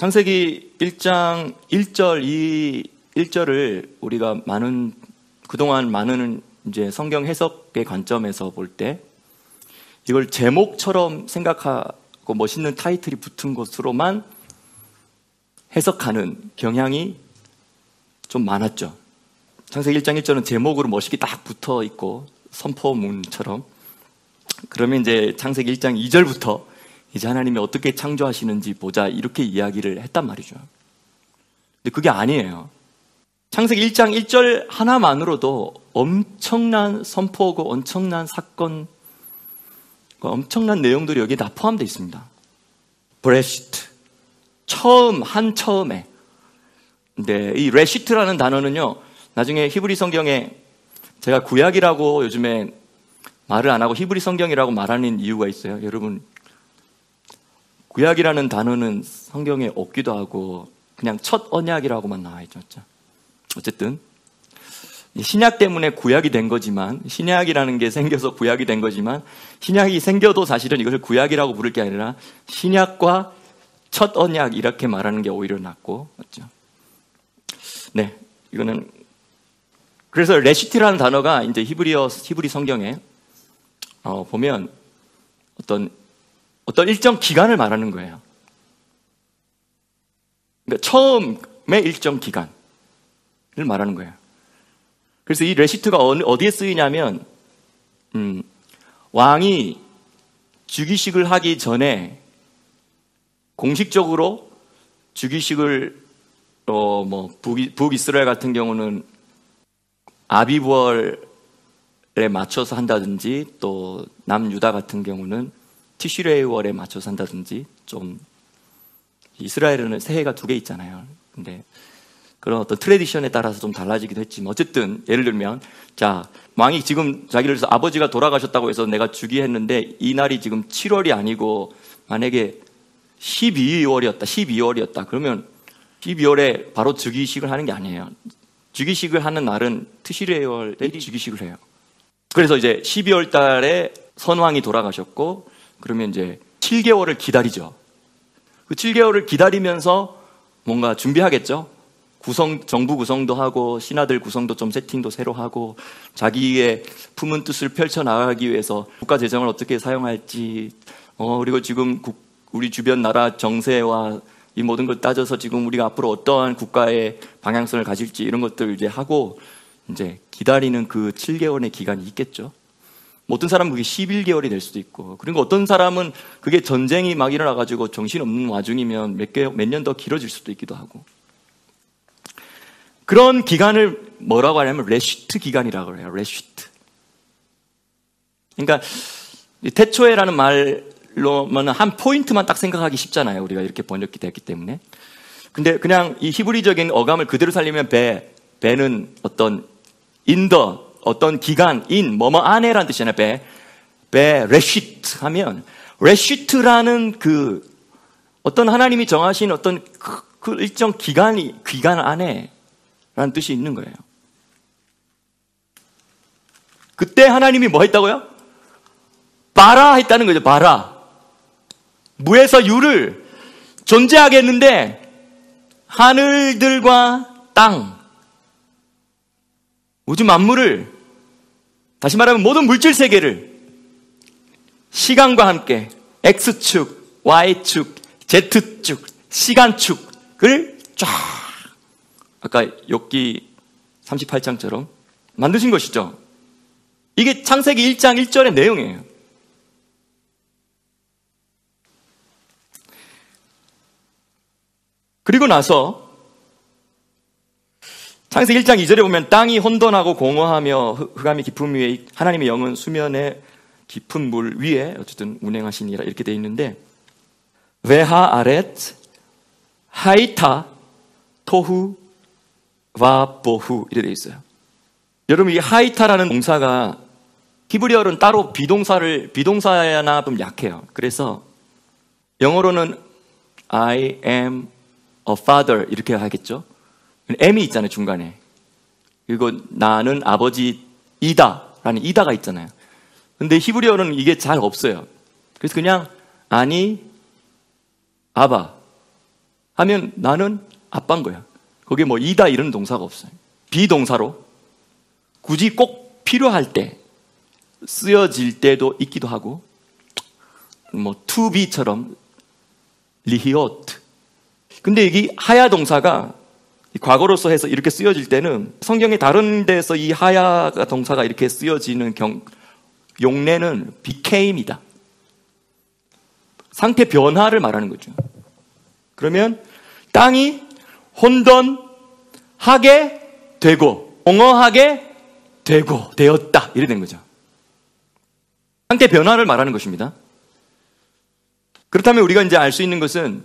창세기 1장 1절, 이 1절을 우리가 그동안 많은 이제 성경 해석의 관점에서 볼 때 이걸 제목처럼 생각하고 멋있는 타이틀이 붙은 것으로만 해석하는 경향이 좀 많았죠. 창세기 1장 1절은 제목으로 멋있게 딱 붙어 있고 선포문처럼, 그러면 이제 창세기 1장 2절부터 이제 하나님이 어떻게 창조하시는지 보자, 이렇게 이야기를 했단 말이죠. 근데 그게 아니에요. 창세기 1장 1절 하나만으로도 엄청난 선포고 엄청난 사건, 엄청난 내용들이 여기에 다 포함되어 있습니다. 브레시트, 처음, 한 처음에. 근데 이 레시트라는 단어는요, 나중에 히브리 성경에, 제가 구약이라고 요즘에 말을 안 하고 히브리 성경이라고 말하는 이유가 있어요. 여러분, 구약이라는 단어는 성경에 없기도 하고 그냥 첫 언약이라고만 나와 있죠. 어쨌든 신약 때문에 구약이 된 거지만, 신약이라는 게 생겨서 구약이 된 거지만, 신약이 생겨도 사실은 이것을 구약이라고 부를 게 아니라 신약과 첫 언약 이렇게 말하는 게 오히려 낫고, 맞죠? 네, 이거는 그래서 레시트라는 단어가 이제 히브리 성경에 보면 어떤 일정 기간을 말하는 거예요. 그러니까 처음의 일정 기간을 말하는 거예요. 그래서 이 레시트가 어디에 쓰이냐면, 왕이 즉위식을 하기 전에 공식적으로 즉위식을 북이스라엘 같은 경우는 아비브월에 맞춰서 한다든지, 또 남유다 같은 경우는 티슈레이월에 맞춰서 한다든지, 좀 이스라엘은 새해가 2개 있잖아요. 근데 그런 어떤 트레디션에 따라서 좀 달라지기도 했지만, 어쨌든 예를 들면, 자, 왕이 지금 자기를 위해서 아버지가 돌아가셨다고 해서 내가 즉위했는데 이 날이 지금 7월이 아니고 만약에 12월이었다. 그러면 12월에 바로 즉위식을 하는 게 아니에요. 즉위식을 하는 날은 티슈레이월에 즉위식을 해요. 그래서 이제 12월 달에 선왕이 돌아가셨고, 그러면 이제 7개월을 기다리죠. 그 7개월을 기다리면서 뭔가 준비하겠죠. 정부 구성도 하고, 신하들 구성도 좀 세팅도 새로 하고, 자기의 품은 뜻을 펼쳐나가기 위해서 국가 재정을 어떻게 사용할지, 그리고 지금 우리 주변 나라 정세와 이 모든 걸 따져서 지금 우리가 앞으로 어떠한 국가의 방향성을 가질지, 이런 것들을 이제 하고 이제 기다리는 그 7개월의 기간이 있겠죠. 어떤 사람은 그게 11개월이 될 수도 있고, 그리고 어떤 사람은 그게 전쟁이 막 일어나가지고 정신없는 와중이면 몇 년 더 길어질 수도 있기도 하고, 그런 기간을 뭐라고 하냐면 레시트 기간이라고 해요. 레시트. 그러니까 태초에라는 말로만 한 포인트만 딱 생각하기 쉽잖아요. 우리가 이렇게 번역이 됐기 때문에. 근데 그냥 이 히브리적인 어감을 그대로 살리면 배는 어떤 어떤 기간, 뭐뭐 안에라는 뜻이잖아요. 배 레시트 하면, 레시트라는 그 어떤 하나님이 정하신 어떤 그 일정 기간 안에 라는 뜻이 있는 거예요. 그때 하나님이 뭐 했다고요? 바라 했다는 거죠. 바라. 무에서 유를 존재하게 했는데, 하늘들과 땅, 우주 만물을, 다시 말하면 모든 물질 세계를 시간과 함께 X축, Y축, Z축, 시간축을 쫙, 아까 욥기 38장처럼 만드신 것이죠. 이게 창세기 1장 1절의 내용이에요. 그리고 나서 창세기 1장 2절에 보면, 땅이 혼돈하고 공허하며 흑암이 깊음 위에 하나님의 영은 수면의 깊은 물 위에 어쨌든 운행하시니라, 이렇게 되어 있는데, 베하 아렛 하이타 토후 와보후 이렇게 되어 있어요. 여러분, 이 하이타라는 동사가 히브리어는 따로 비동사나 좀 약해요. 그래서 영어로는 I am a father 이렇게 하겠죠. M이 있잖아요, 중간에. 그리고 나는 아버지이다 라는 이다가 있잖아요. 근데 히브리어는 이게 잘 없어요. 그래서 그냥 아니 아바 하면 나는 아빠인 거야. 거기에 뭐 이다 이런 동사가 없어요. 비동사로 굳이 꼭 필요할 때 쓰여질 때도 있기도 하고, 뭐 to be처럼 리히오트. 근데 여기 하야 동사가 과거로서 해서 이렇게 쓰여질 때는 성경의 다른 데서 이 하야 동사가 이렇게 쓰여지는 용례는 became이다. 상태 변화를 말하는 거죠. 그러면 땅이 혼돈하게 되고 공허하게 되었다. 이래 된 거죠. 상태 변화를 말하는 것입니다. 그렇다면 우리가 이제 알 수 있는 것은,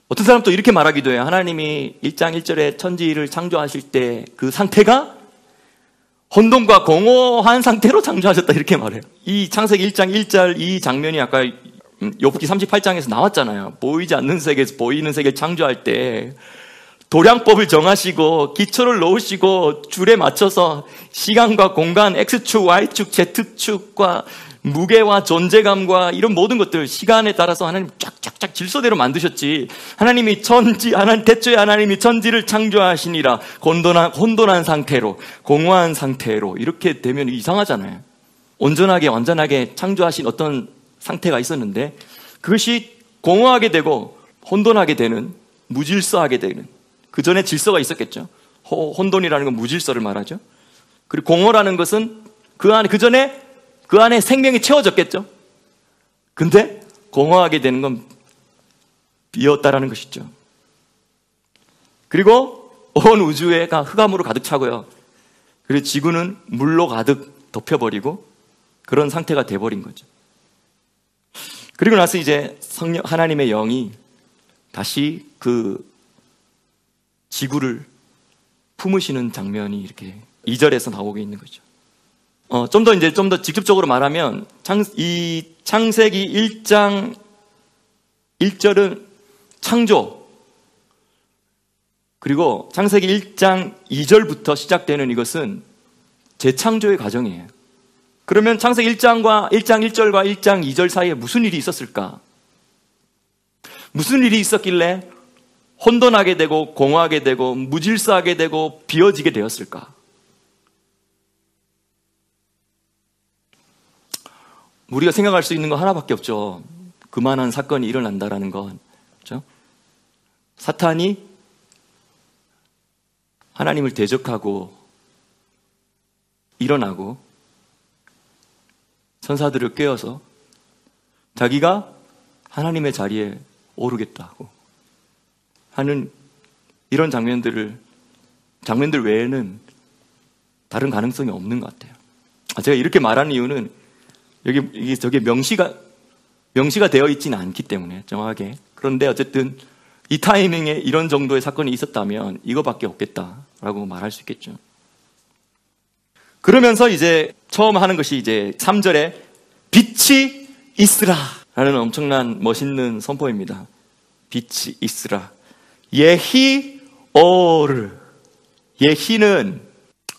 어떤 사람 또 이렇게 말하기도 해요. 하나님이 1장 1절에 천지를 창조하실 때 그 상태가 혼돈과 공허한 상태로 창조하셨다, 이렇게 말해요. 이 창세기 1장 1절 이 장면이 아까 욥기 38장에서 나왔잖아요. 보이지 않는 세계에서 보이는 세계를 창조할 때 도량법을 정하시고 기초를 놓으시고 줄에 맞춰서 시간과 공간, X축, Y축, Z축과 무게와 존재감과 이런 모든 것들, 시간에 따라서 하나님 쫙쫙쫙 질서대로 만드셨지. 하나님이 대초에 하나님이 천지를 창조하시니라. 혼돈한 상태로, 공허한 상태로 이렇게 되면 이상하잖아요. 온전하게 완전하게 창조하신 어떤 상태가 있었는데, 그것이 공허하게 되고 혼돈하게 되는, 무질서하게 되는, 그 전에 질서가 있었겠죠. 혼돈이라는 건 무질서를 말하죠. 그리고 공허라는 것은 그 안에 생명이 채워졌겠죠. 근데 공허하게 되는 건 비었다라는 것이죠. 그리고 온 우주가 흑암으로 가득 차고요. 그리고 지구는 물로 가득 덮여버리고 그런 상태가 돼버린 거죠. 그리고 나서 이제 하나님의 영이 다시 그 지구를 품으시는 장면이 이렇게 2절에서 나오게 있는 거죠. 좀 더 직접적으로 말하면, 이 창세기 1장 1절은 창조, 그리고 창세기 1장 2절부터 시작되는 이것은 재창조의 과정이에요. 그러면 창세기 1장 1절과 1장 2절 사이에 무슨 일이 있었을까? 무슨 일이 있었길래 혼돈하게 되고 공허하게 되고 무질서하게 되고 비어지게 되었을까? 우리가 생각할 수 있는 건 하나밖에 없죠. 그만한 사건이 일어난다라는 건, 그렇죠? 사탄이 하나님을 대적하고 일어나고 천사들을 꿰어서 자기가 하나님의 자리에 오르겠다고 하는 이런 장면들 외에는 다른 가능성이 없는 것 같아요. 제가 이렇게 말하는 이유는 저게 명시가 되어 있지는 않기 때문에, 정확하게. 그런데 어쨌든 이 타이밍에 이런 정도의 사건이 있었다면 이거밖에 없겠다라고 말할 수 있겠죠. 그러면서 이제 처음 하는 것이 이제 3절에 빛이 있으라라는 엄청난 멋있는 선포입니다. 빛이 있으라. 예히 오르. 예히는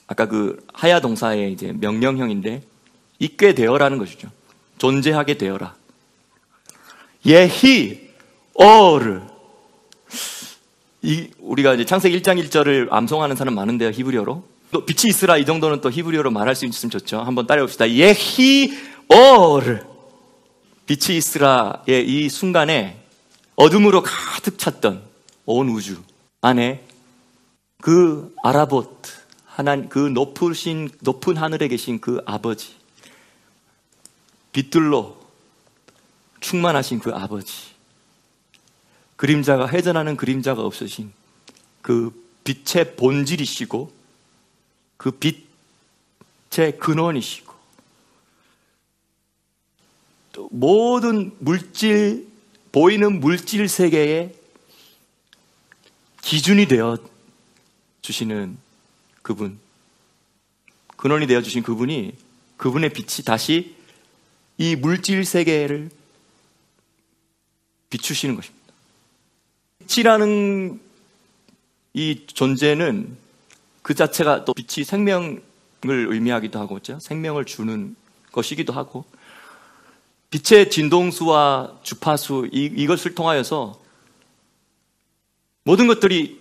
아까 그 하야 동사의 이제 명령형인데, 있게 되어라는 것이죠. 존재하게 되어라. 예히 오르. 우리가 이제 창세기 1장 1절을 암송하는 사람 많은데요, 히브리어로. 또 빛이 있으라, 이 정도는 또 히브리어로 말할 수 있으면 좋죠. 한번 따라해봅시다. 예히 오르. 빛이 있으라의 이 순간에 어둠으로 가득 찼던 온 우주 안에 그 아라봇, 하나님, 그 높은 하늘에 계신 그 아버지, 빛들로 충만하신 그 아버지, 그림자가 회전하는 그림자가 없으신 그 빛의 본질이시고 그 빛의 근원이시고 또 모든 보이는 물질 세계의 기준이 되어 주시는 그분, 근원이 되어 주신 그분이, 그분의 빛이 다시 이 물질 세계를 비추시는 것입니다. 빛이라는 이 존재는 그 자체가 또 빛이 생명을 의미하기도 하고, 그렇죠? 생명을 주는 것이기도 하고, 빛의 진동수와 주파수 이것을 통하여서 모든 것들이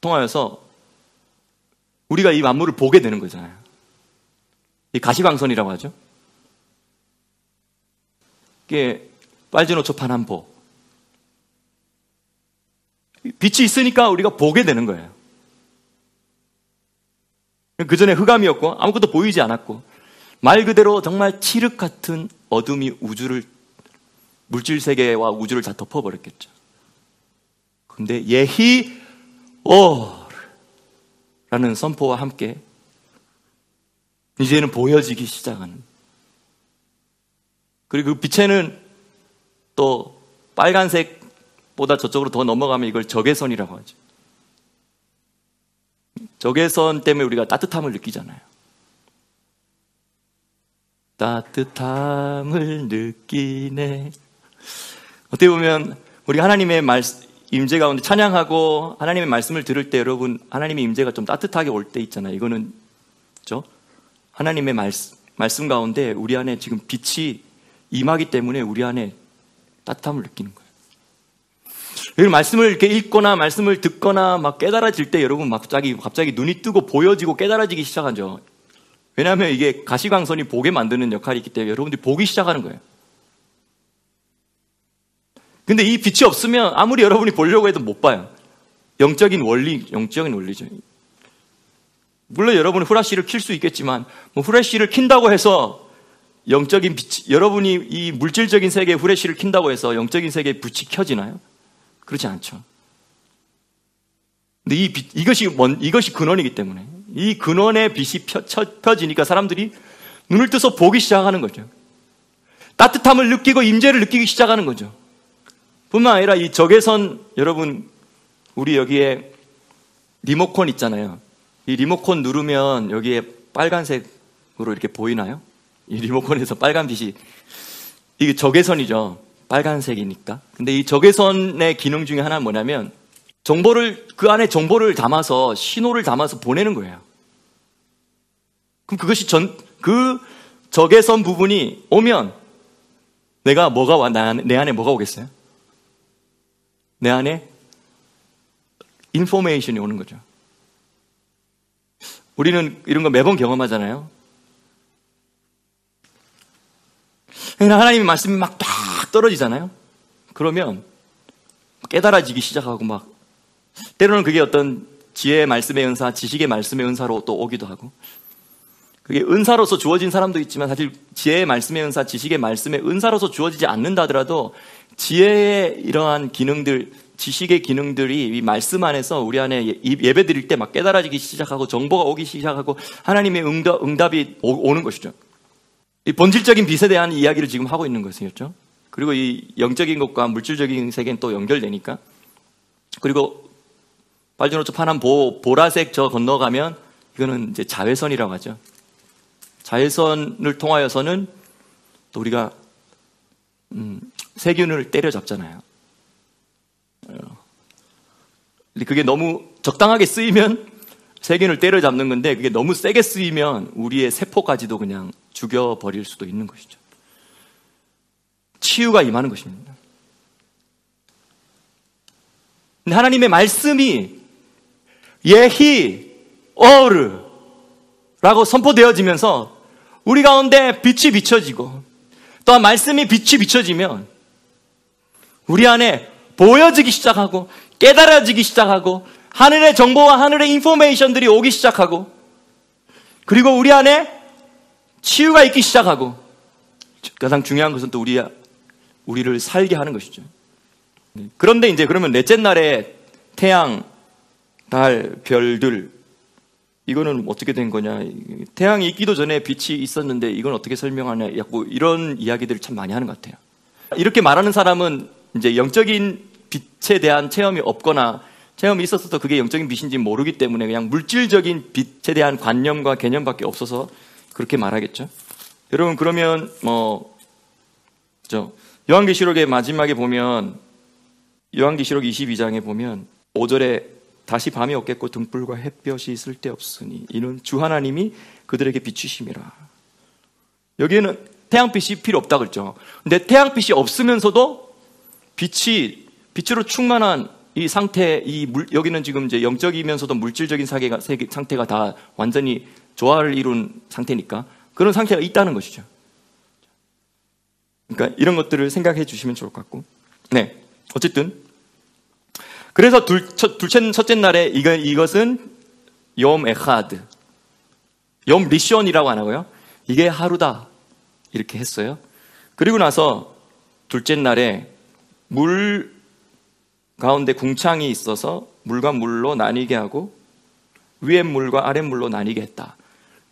통하여서 우리가 이 만물을 보게 되는 거잖아요. 이 가시광선이라고 하죠. 이게 빨진 옷 파란 보. 빛이 있으니까 우리가 보게 되는 거예요. 그 전에 흑암이었고 아무것도 보이지 않았고 말 그대로 정말 칠흑 같은 어둠이 물질 세계와 우주를 다 덮어버렸겠죠. 근데 예히 라는 선포와 함께 이제는 보여지기 시작하는, 그리고 그 빛에는 또 빨간색보다 저쪽으로 더 넘어가면 이걸 적외선이라고 하죠. 적외선 때문에 우리가 따뜻함을 느끼잖아요. 따뜻함을 느끼네. 어떻게 보면 우리가 하나님의 임재 가운데 찬양하고 하나님의 말씀을 들을 때 여러분, 하나님의 임재가 좀 따뜻하게 올 때 있잖아요. 이거는 그렇죠? 하나님의 말씀 가운데 우리 안에 지금 빛이 임하기 때문에 우리 안에 따뜻함을 느끼는 거예요. 여러분, 말씀을 이렇게 읽거나 말씀을 듣거나 막 깨달아질 때 여러분 갑자기 눈이 뜨고 보여지고 깨달아지기 시작하죠. 왜냐하면 이게 가시광선이 보게 만드는 역할이 있기 때문에 여러분들이 보기 시작하는 거예요. 근데 이 빛이 없으면 아무리 여러분이 보려고 해도 못 봐요. 영적인 원리죠. 물론 여러분은 후라시를 킬 수 있겠지만 후라시를 킨다고 해서 영적인 빛, 여러분이 이 물질적인 세계에 후레쉬를 킨다고 해서 영적인 세계에 빛이 켜지나요? 그렇지 않죠. 근데 이것이 근원이기 때문에 이 근원의 빛이 펴지니까 사람들이 눈을 떠서 보기 시작하는 거죠. 따뜻함을 느끼고 임재를 느끼기 시작하는 거죠. 뿐만 아니라 이 적외선, 여러분 우리 여기에 리모컨 있잖아요. 이 리모컨 누르면 여기에 빨간색으로 이렇게 보이나요? 이 리모컨에서 빨간 빛이, 이게 적외선이죠. 빨간색이니까. 근데 이 적외선의 기능 중에 하나는 뭐냐면 그 안에 정보를 담아서, 신호를 담아서 보내는 거예요. 그럼 그것이 그 적외선 부분이 오면 내 안에 뭐가 오겠어요? 내 안에 인포메이션이 오는 거죠. 우리는 이런 거 매번 경험하잖아요. 하나님의 말씀이 막 딱 떨어지잖아요. 그러면 깨달아지기 시작하고 때로는 그게 어떤 지혜의 말씀의 은사, 지식의 말씀의 은사로 또 오기도 하고, 그게 은사로서 주어진 사람도 있지만 사실 지혜의 말씀의 은사, 지식의 말씀의 은사로서 주어지지 않는다 하더라도 지혜의 이러한 기능들, 지식의 기능들이 이 말씀 안에서 우리 안에 예배 드릴 때 막 깨달아지기 시작하고 정보가 오기 시작하고 하나님의 응답이 오는 것이죠. 이 본질적인 빛에 대한 이야기를 지금 하고 있는 것이었죠. 그리고 이 영적인 것과 물질적인 세계는 또 연결되니까. 그리고 빨주노초 파란 보라색 저 건너가면 이거는 이제 자외선이라고 하죠. 자외선을 통하여서는 또 우리가 세균을 때려잡잖아요. 근데 그게 너무 적당하게 쓰이면 세균을 때려잡는 건데, 그게 너무 세게 쓰이면 우리의 세포까지도 그냥 죽여버릴 수도 있는 것이죠. 치유가 임하는 것입니다. 근데 하나님의 말씀이 예히 라고 선포되어지면서 우리 가운데 빛이 비춰지고, 또한 말씀이 빛이 비춰지면 우리 안에 보여지기 시작하고 깨달아지기 시작하고 하늘의 정보와 하늘의 인포메이션들이 오기 시작하고, 그리고 우리 안에 치유가 있기 시작하고, 가장 중요한 것은 또 우리를 살게 하는 것이죠. 그런데 이제 그러면 넷째 날에 태양, 달, 별들, 이거는 어떻게 된 거냐? 태양이 있기도 전에 빛이 있었는데 이건 어떻게 설명하냐? 이런 이야기들을 참 많이 하는 것 같아요. 이렇게 말하는 사람은 이제 영적인 빛에 대한 체험이 없거나 체험이 있었어도 그게 영적인 빛인지 모르기 때문에 그냥 물질적인 빛에 대한 관념과 개념밖에 없어서 그렇게 말하겠죠. 여러분, 그러면 요한계시록의 마지막에 보면, 요한계시록 22장에 보면 5절에 다시 밤이 없겠고 등불과 햇볕이 쓸데없으니 이는 주 하나님이 그들에게 비추심이라. 여기에는 태양빛이 필요 없다 그랬죠. 근데 태양빛이 없으면서도 빛으로 충만한 이 상태, 여기는 지금 이제 영적이면서도 물질적인 상태가 다 완전히 조화를 이룬 상태니까 그런 상태가 있다는 것이죠. 그러니까 이런 것들을 생각해 주시면 좋을 것 같고. 네. 어쨌든. 그래서 첫째 날에 이것은 욤 에하드. 욤 리션이라고 안 하고요. 이게 하루다. 이렇게 했어요. 그리고 나서 둘째 날에 물 가운데 궁창이 있어서 물과 물로 나뉘게 하고 위에 물과 아래 물로 나뉘게 했다.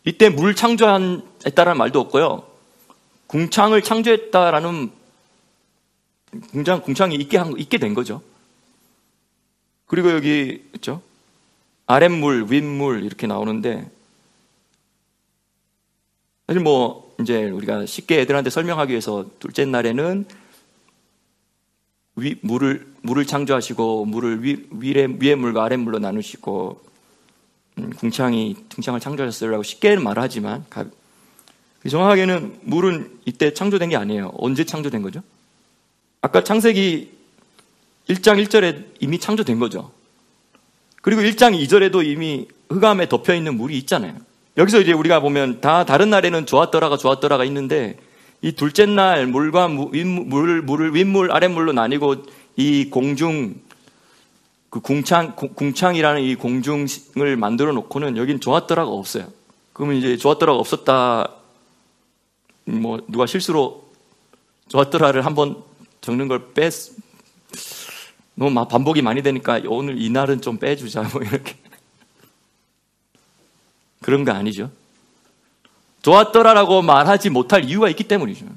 이때 물 창조했다라는 말도 없고요. 궁창을 창조했다라는 궁창이 있게 된 거죠. 그리고 여기 있죠. 아랫물, 윗물 이렇게 나오는데 사실 뭐 이제 우리가 쉽게 애들한테 설명하기 위해서 둘째 날에는 물을 창조하시고 물을 위에 물과 아랫물로 나누시고 궁창을 창조하셨어요라고 쉽게는 말하지만 정확하게는 물은 이때 창조된 게 아니에요. 언제 창조된 거죠? 아까 창세기 1장 1절에 이미 창조된 거죠. 그리고 1장 2절에도 이미 흑암에 덮여있는 물이 있잖아요. 여기서 이제 우리가 보면 다 다른 날에는 좋았더라가 있는데 이 둘째 날 물과 윗물, 아랫물로 나뉘고 이 궁창이라는 이 공중을 만들어 놓고는 여긴 좋았더라가 없어요. 그러면 이제 좋았더라가 없었다, 뭐 누가 실수로 좋았더라를 한번 적는 걸 너무 반복이 많이 되니까 오늘 이날은 좀 빼주자 뭐 이렇게 그런 거 아니죠. 좋았더라라고 말하지 못할 이유가 있기 때문이죠.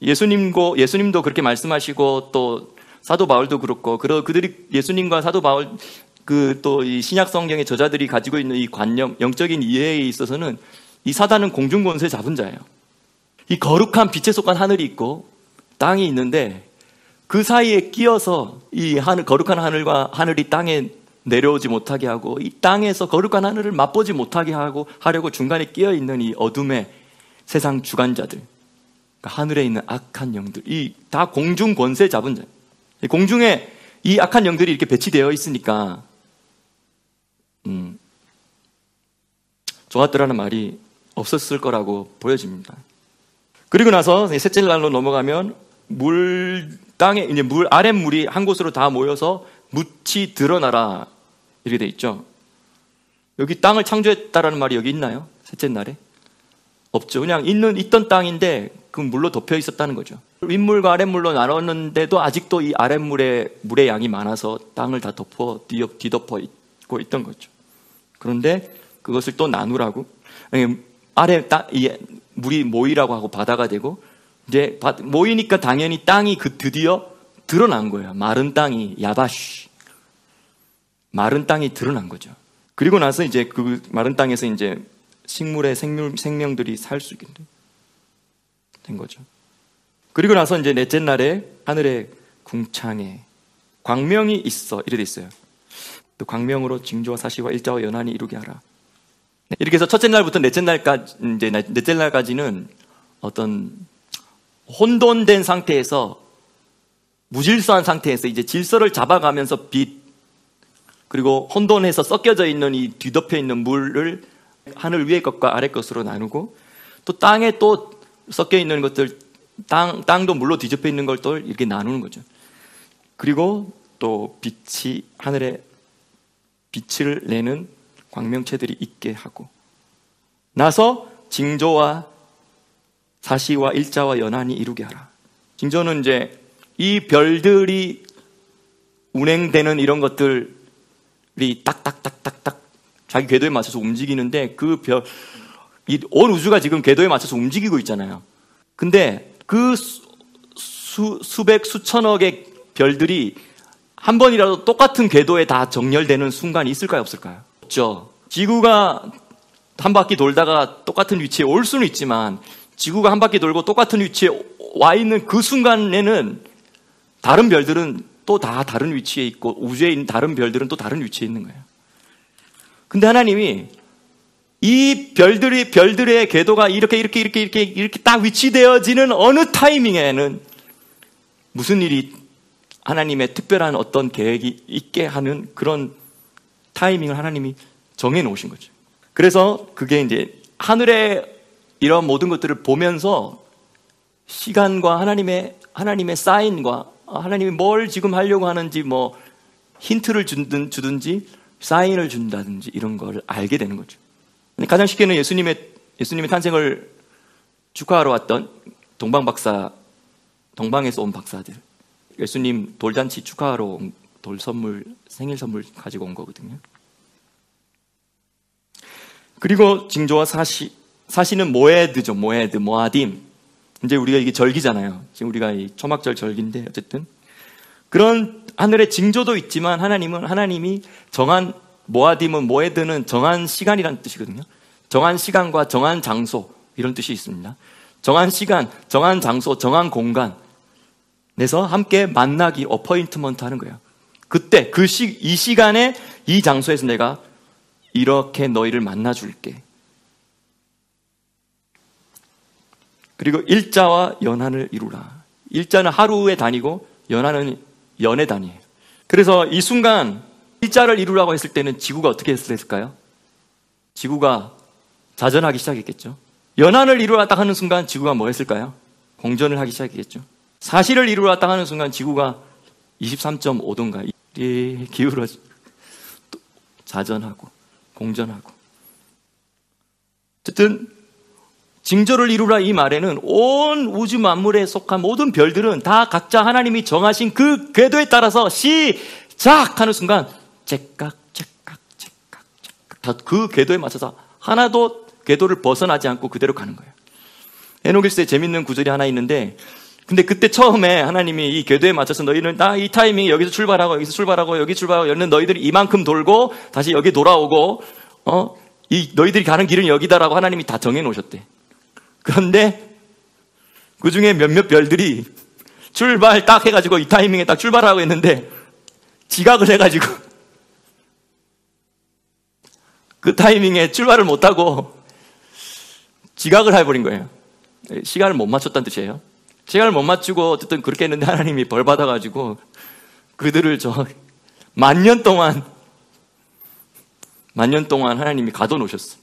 예수님도 그렇게 말씀하시고 또 사도 바울도 그렇고 그들이 예수님과 사도 바울 또 이 신약 성경의 저자들이 가지고 있는 이 관념, 영적인 이해에 있어서는 이 사단은 공중 권세 잡은 자예요. 이 거룩한 빛에 속한 하늘이 있고 땅이 있는데 그 사이에 끼어서 이 거룩한 하늘이 땅에 내려오지 못하게 하고 이 땅에서 거룩한 하늘을 맛보지 못하게 하려고 중간에 끼어 있는 이 어둠의 세상 주관자들, 그러니까 하늘에 있는 악한 영들, 이 다 공중 권세 잡은 자. 공중에 이 악한 영들이 이렇게 배치되어 있으니까 좋았더라는 말이 없었을 거라고 보여집니다. 그리고 나서 셋째 날로 넘어가면 이제 아랫물이 한 곳으로 다 모여서 묻히 드러나라 이렇게 돼 있죠. 여기 땅을 창조했다라는 말이 여기 있나요? 셋째 날에? 없죠. 그냥 있던 땅인데 그 물로 덮여 있었다는 거죠. 윗물과 아랫물로 나눴는데도 아직도 이 아랫물의 물의 양이 많아서 땅을 다 뒤덮어 있고 있던 거죠. 그런데 그것을 또 나누라고 물이 모이라고 하고 바다가 되고 이제 모이니까 당연히 땅이 드디어 드러난 거예요. 마른 땅이 마른 땅이 드러난 거죠. 그리고 나서 이제 그 마른 땅에서 이제 식물의 생명들이 살 수 있게 된 거죠. 그리고 나서 이제 넷째 날에 하늘의 궁창에 광명이 있어 이래 돼 있어요. 또 광명으로 징조와 사시와 일자와 연한이 이루게 하라. 이렇게 해서 첫째 날부터 넷째 날까지는 어떤 혼돈된 상태에서 무질서한 상태에서 이제 질서를 잡아가면서 빛 그리고 혼돈해서 섞여져 있는 이 뒤덮여 있는 물을 하늘 위의 것과 아래 것으로 나누고 또 땅에 또 섞여 있는 것들 땅도 물로 뒤덮여 있는 걸 또 이렇게 나누는 거죠. 그리고 또 빛이 하늘에 빛을 내는 광명체들이 있게 하고 나서 징조와 사시와 일자와 연한이 이루게 하라. 징조는 이제 이 별들이 운행되는 이런 것들이 딱딱딱딱딱 자기 궤도에 맞춰서 움직이는데 온 우주가 지금 궤도에 맞춰서 움직이고 있잖아요. 근데 그 수백 수천억의 별들이 한 번이라도 똑같은 궤도에 다 정렬되는 순간이 있을까요, 없을까요? 없죠. 지구가 한 바퀴 돌다가 똑같은 위치에 올 수는 있지만 지구가 한 바퀴 돌고 똑같은 위치에 와 있는 그 순간에는 다른 별들은 또 다 다른 위치에 있고 우주에 있는 다른 별들은 또 다른 위치에 있는 거예요. 근데 하나님이 이 별들의 궤도가 이렇게 딱 위치되어지는 어느 타이밍에는 무슨 일이 하나님의 특별한 어떤 계획이 있게 하는 그런 타이밍을 하나님이 정해 놓으신 거죠. 그래서 그게 이제 하늘의 이런 모든 것들을 보면서 시간과 하나님의 사인과 하나님이 뭘 지금 하려고 하는지 뭐 힌트를 주든지 사인을 준다든지 이런 걸 알게 되는 거죠. 가장 쉽게는 예수님의 탄생을 축하하러 왔던 동방에서 온 박사들, 예수님 돌잔치 축하하러 온 생일 선물 가지고 온 거거든요. 그리고 징조와 사시는 모에드죠. 모아딤. 이제 우리가 이게 절기잖아요. 지금 우리가 이 초막절 절기인데 어쨌든 그런 하늘의 징조도 있지만 하나님이 정한 모에드는 정한 시간이라는 뜻이거든요. 정한 시간과 정한 장소 이런 뜻이 있습니다. 정한 시간, 정한 장소, 정한 공간에서 함께 만나기 어포인트먼트 하는 거예요. 그때 이 시간에 이 장소에서 내가 이렇게 너희를 만나줄게. 그리고 일자와 연한을 이루라. 일자는 하루의 단위고 연한은 연의 단위예요. 그래서 이 순간 일자를 이루라고 했을 때는 지구가 어떻게 했을까요? 지구가 자전하기 시작했겠죠. 연한을 이루라 딱 하는 순간 지구가 뭐 했을까요? 공전을 하기 시작했겠죠. 사시를 이루라 딱 하는 순간 지구가 23.5도인가 기울어 자전하고 공전하고. 어쨌든 징조를 이루라 이 말에는 온 우주 만물에 속한 모든 별들은 다 각자 하나님이 정하신 그 궤도에 따라서 시작하는 순간 째깍 다 그 궤도에 맞춰서 하나도 궤도를 벗어나지 않고 그대로 가는 거예요. 에녹일서에 재밌는 구절이 하나 있는데, 근데 그때 처음에 하나님이 이 궤도에 맞춰서 너희는 다 이 타이밍에 여기서 출발하고 여기 출발하고 여기는 너희들이 이만큼 돌고 다시 여기 돌아오고 너희들이 가는 길은 여기다라고 하나님이 다 정해 놓으셨대. 그런데 그 중에 몇몇 별들이 출발 딱 해가지고 이 타이밍에 딱 출발하고 했는데 지각을 해가지고 그 타이밍에 출발을 못하고 지각을 해버린 거예요. 시간을 못 맞췄다는 뜻이에요. 시간을 못 맞추고 어쨌든 그렇게 했는데 하나님이 벌 받아가지고 그들을 만년 동안 하나님이 가둬놓으셨어.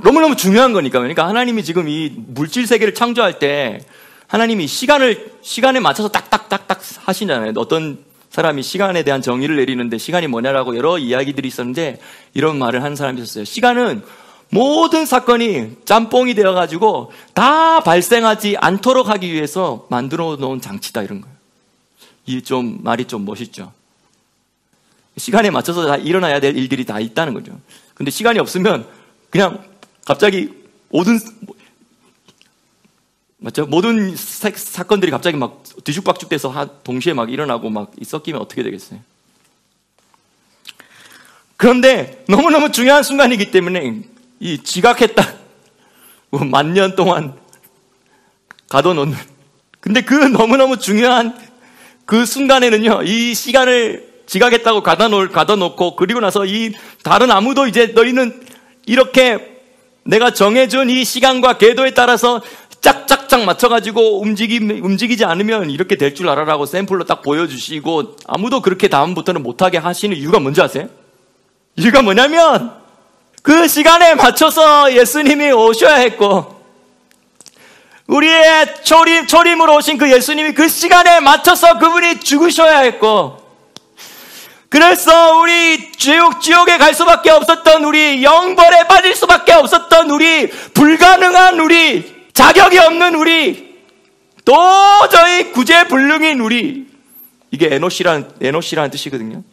너무너무 중요한 거니까. 그러니까 하나님이 지금 이 물질 세계를 창조할 때 하나님이 시간에 맞춰서 딱딱딱딱 하시잖아요. 어떤 사람이 시간에 대한 정의를 내리는데 시간이 뭐냐라고 여러 이야기들이 있었는데 이런 말을 한 사람이 있었어요. 시간은 모든 사건이 짬뽕이 되어가지고 다 발생하지 않도록 하기 위해서 만들어 놓은 장치다, 이런 거예요. 이 말이 좀 멋있죠. 시간에 맞춰서 다 일어나야 될 일들이 다 있다는 거죠. 근데 시간이 없으면 그냥 갑자기 모든 사건들이 갑자기 막 뒤죽박죽 돼서 동시에 막 일어나고 막 섞이면 어떻게 되겠어요? 그런데 너무너무 중요한 순간이기 때문에 이 지각했다, 만년 동안 가둬놓는. 근데 그 너무너무 중요한 그 순간에는요, 이 시간을 지각했다고 가둬놓고 그리고 나서 이 다른 아무도 이제 너희는 이렇게 내가 정해준 이 시간과 궤도에 따라서 짝짝짝 맞춰가지고 움직이지 않으면 이렇게 될 줄 알아라고 샘플로 딱 보여주시고 아무도 그렇게 다음부터는 못하게 하시는 이유가 뭔지 아세요? 이유가 뭐냐면 그 시간에 맞춰서 예수님이 오셔야 했고 우리의 초림으로 오신 그 예수님이 그 시간에 맞춰서 그분이 죽으셔야 했고, 그래서 우리 지옥에 갈 수밖에 없었던 우리, 영벌에 빠질 수밖에 없었던 우리, 불가능한 우리, 자격이 없는 우리, 도저히 구제불능인 우리, 이게 에노시라는 뜻이거든요.